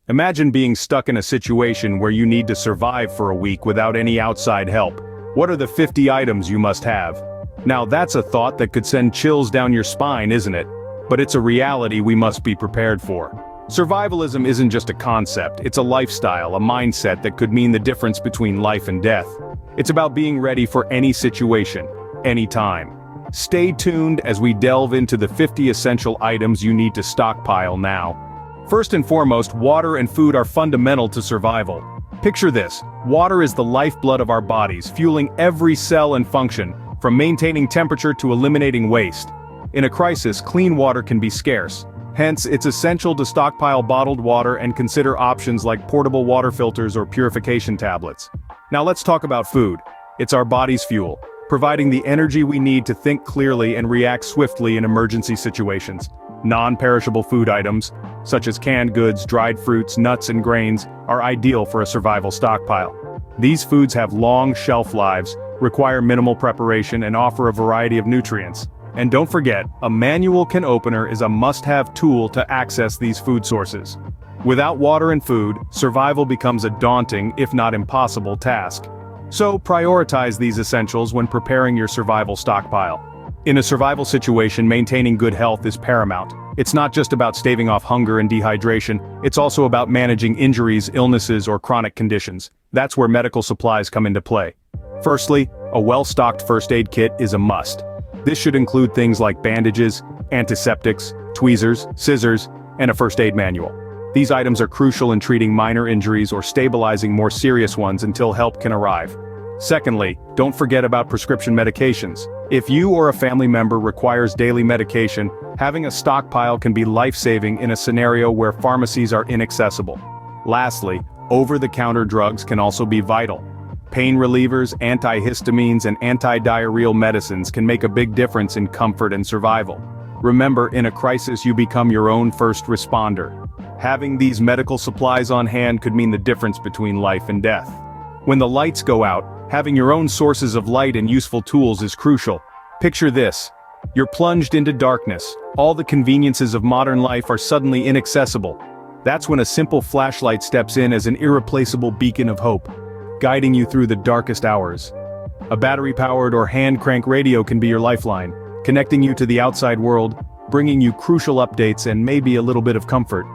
Imagine being stuck in a situation where you need to survive for a week without any outside help. What are the 50 items you must have? Now that's a thought that could send chills down your spine, isn't it? But it's a reality we must be prepared for. Survivalism isn't just a concept, it's a lifestyle, a mindset that could mean the difference between life and death. It's about being ready for any situation, anytime. Stay tuned as we delve into the 50 essential items you need to stockpile now. First and foremost, water and food are fundamental to survival. Picture this: water is the lifeblood of our bodies, fueling every cell and function, from maintaining temperature to eliminating waste. In a crisis, clean water can be scarce. Hence, it's essential to stockpile bottled water and consider options like portable water filters or purification tablets. Now let's talk about food. It's our body's fuel, providing the energy we need to think clearly and react swiftly in emergency situations. Non-perishable food items, such as canned goods, dried fruits, nuts and grains, are ideal for a survival stockpile. These foods have long shelf lives, require minimal preparation and offer a variety of nutrients. And don't forget, a manual can opener is a must-have tool to access these food sources. Without water and food, survival becomes a daunting, if not impossible, task. So prioritize these essentials when preparing your survival stockpile. In a survival situation, maintaining good health is paramount. It's not just about staving off hunger and dehydration, it's also about managing injuries, illnesses, or chronic conditions. That's where medical supplies come into play. Firstly, a well-stocked first aid kit is a must. This should include things like bandages, antiseptics, tweezers, scissors, and a first aid manual. These items are crucial in treating minor injuries or stabilizing more serious ones until help can arrive. Secondly, don't forget about prescription medications. If you or a family member requires daily medication, having a stockpile can be life-saving in a scenario where pharmacies are inaccessible. Lastly, over-the-counter drugs can also be vital. Pain relievers, antihistamines, and anti-diarrheal medicines can make a big difference in comfort and survival. Remember, in a crisis you become your own first responder. Having these medical supplies on hand could mean the difference between life and death. When the lights go out, having your own sources of light and useful tools is crucial. Picture this: you're plunged into darkness, all the conveniences of modern life are suddenly inaccessible. That's when a simple flashlight steps in as an irreplaceable beacon of hope, guiding you through the darkest hours. A battery-powered or hand-crank radio can be your lifeline, connecting you to the outside world, bringing you crucial updates and maybe a little bit of comfort.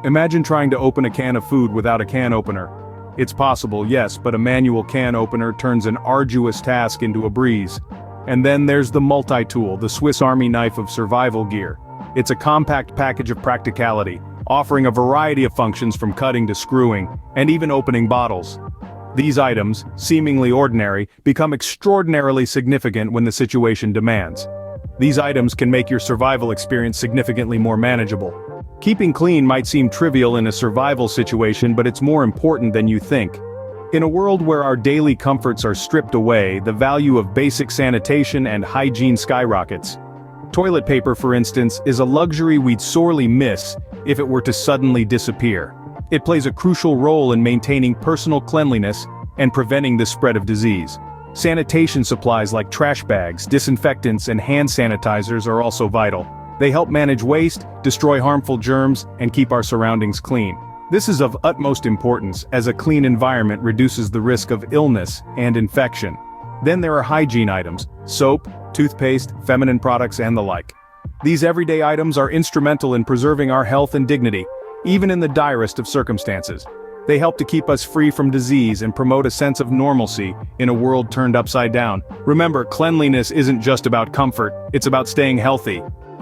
Imagine trying to open a can of food without a can opener. It's possible, yes, but a manual can opener turns an arduous task into a breeze. And then there's the multi-tool, the Swiss Army knife of survival gear. It's a compact package of practicality, offering a variety of functions from cutting to screwing, and even opening bottles. These items, seemingly ordinary, become extraordinarily significant when the situation demands. These items can make your survival experience significantly more manageable. Keeping clean might seem trivial in a survival situation, but it's more important than you think. In a world where our daily comforts are stripped away, the value of basic sanitation and hygiene skyrockets. Toilet paper, for instance, is a luxury we'd sorely miss if it were to suddenly disappear. It plays a crucial role in maintaining personal cleanliness and preventing the spread of disease. Sanitation supplies like trash bags, disinfectants, and hand sanitizers are also vital. They help manage waste, destroy harmful germs, and keep our surroundings clean. This is of utmost importance, as a clean environment reduces the risk of illness and infection. Then there are hygiene items: soap, toothpaste, feminine products, and the like. These everyday items are instrumental in preserving our health and dignity, even in the direst of circumstances. They help to keep us free from disease and promote a sense of normalcy in a world turned upside down. Remember, cleanliness isn't just about comfort, it's about staying healthy.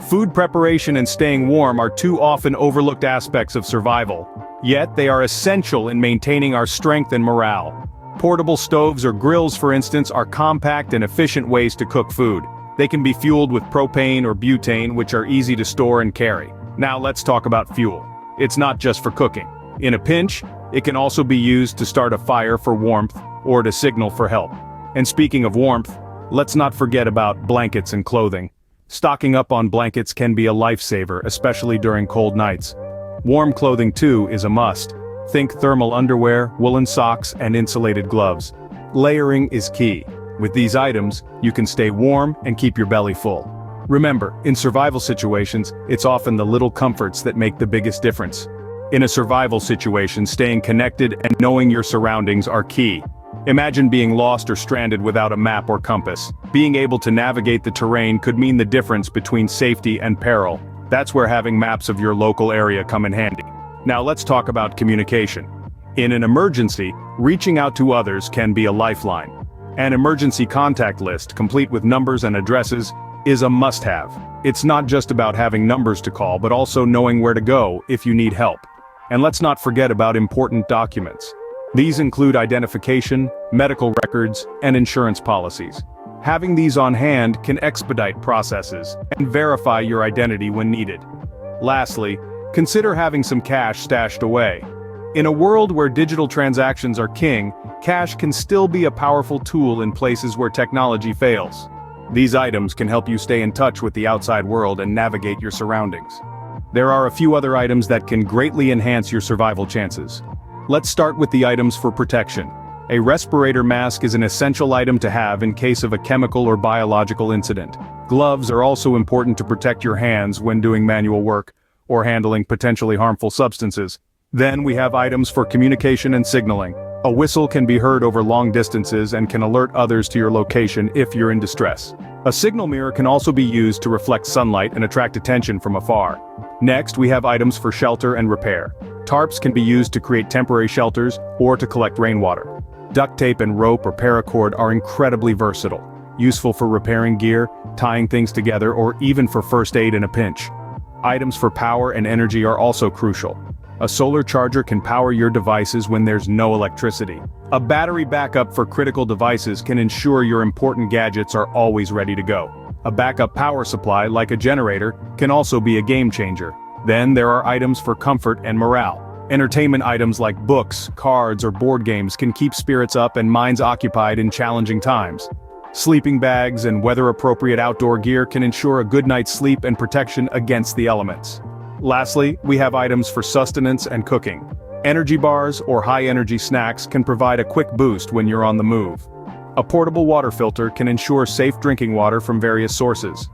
Food preparation and staying warm are two often overlooked aspects of survival, yet they are essential in maintaining our strength and morale. Portable stoves or grills, for instance, are compact and efficient ways to cook food. They can be fueled with propane or butane, which are easy to store and carry. Now let's talk about fuel. It's not just for cooking. In a pinch, it can also be used to start a fire for warmth or to signal for help. And speaking of warmth, let's not forget about blankets and clothing. Stocking up on blankets can be a lifesaver, especially during cold nights. Warm clothing too is a must. Think thermal underwear, woolen socks, and insulated gloves. Layering is key. With these items, you can stay warm and keep your belly full. Remember, in survival situations, it's often the little comforts that make the biggest difference. In a survival situation, staying connected and knowing your surroundings are key. Imagine being lost or stranded without a map or compass. Being able to navigate the terrain could mean the difference between safety and peril. That's where having maps of your local area come in handy. Now let's talk about communication. In an emergency, reaching out to others can be a lifeline. An emergency contact list, complete with numbers and addresses, is a must-have. It's not just about having numbers to call, but also knowing where to go if you need help. And let's not forget about important documents. These include identification, medical records, and insurance policies. Having these on hand can expedite processes and verify your identity when needed. Lastly, consider having some cash stashed away. In a world where digital transactions are king, cash can still be a powerful tool in places where technology fails. These items can help you stay in touch with the outside world and navigate your surroundings. There are a few other items that can greatly enhance your survival chances. Let's start with the items for protection. A respirator mask is an essential item to have in case of a chemical or biological incident. Gloves are also important to protect your hands when doing manual work or handling potentially harmful substances. Then we have items for communication and signaling. A whistle can be heard over long distances and can alert others to your location if you're in distress. A signal mirror can also be used to reflect sunlight and attract attention from afar. Next, we have items for shelter and repair. Tarps can be used to create temporary shelters or to collect rainwater. Duct tape and rope or paracord are incredibly versatile, useful for repairing gear, tying things together, or even for first aid in a pinch. Items for power and energy are also crucial. A solar charger can power your devices when there's no electricity. A battery backup for critical devices can ensure your important gadgets are always ready to go. A backup power supply, like a generator, can also be a game changer. Then there are items for comfort and morale. Entertainment items like books, cards, or board games can keep spirits up and minds occupied in challenging times. Sleeping bags and weather-appropriate outdoor gear can ensure a good night's sleep and protection against the elements. Lastly, we have items for sustenance and cooking. Energy bars or high-energy snacks can provide a quick boost when you're on the move. A portable water filter can ensure safe drinking water from various sources.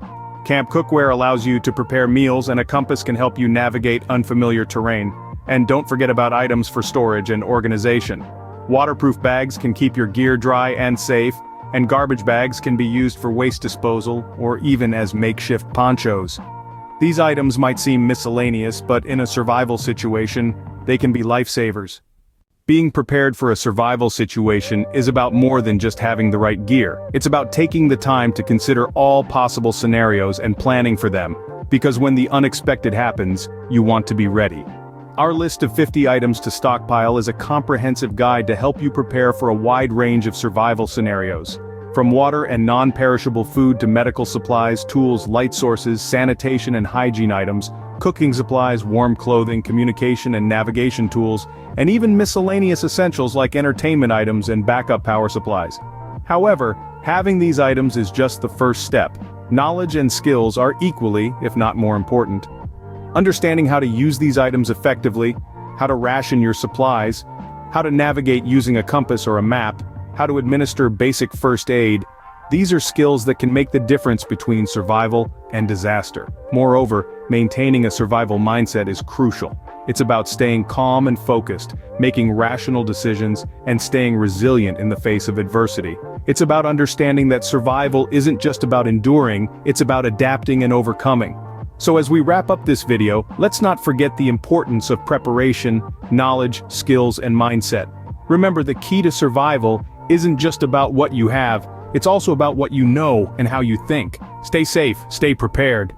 Camp cookware allows you to prepare meals, and a compass can help you navigate unfamiliar terrain. And don't forget about items for storage and organization. Waterproof bags can keep your gear dry and safe, and garbage bags can be used for waste disposal or even as makeshift ponchos. These items might seem miscellaneous, but in a survival situation, they can be lifesavers. Being prepared for a survival situation is about more than just having the right gear. It's about taking the time to consider all possible scenarios and planning for them, because when the unexpected happens, you want to be ready. Our list of 50 items to stockpile is a comprehensive guide to help you prepare for a wide range of survival scenarios. From water and non-perishable food to medical supplies, tools, light sources, sanitation and hygiene items, cooking supplies, warm clothing, communication and navigation tools, and even miscellaneous essentials like entertainment items and backup power supplies. However, having these items is just the first step. Knowledge and skills are equally, if not more important. Understanding how to use these items effectively, how to ration your supplies, how to navigate using a compass or a map, how to administer basic first aid, these are skills that can make the difference between survival and disaster. Moreover, maintaining a survival mindset is crucial. It's about staying calm and focused, making rational decisions, and staying resilient in the face of adversity. It's about understanding that survival isn't just about enduring, it's about adapting and overcoming. So as we wrap up this video, let's not forget the importance of preparation, knowledge, skills, and mindset. Remember, the key to survival isn't just about what you have, it's also about what you know and how you think. Stay safe, stay prepared.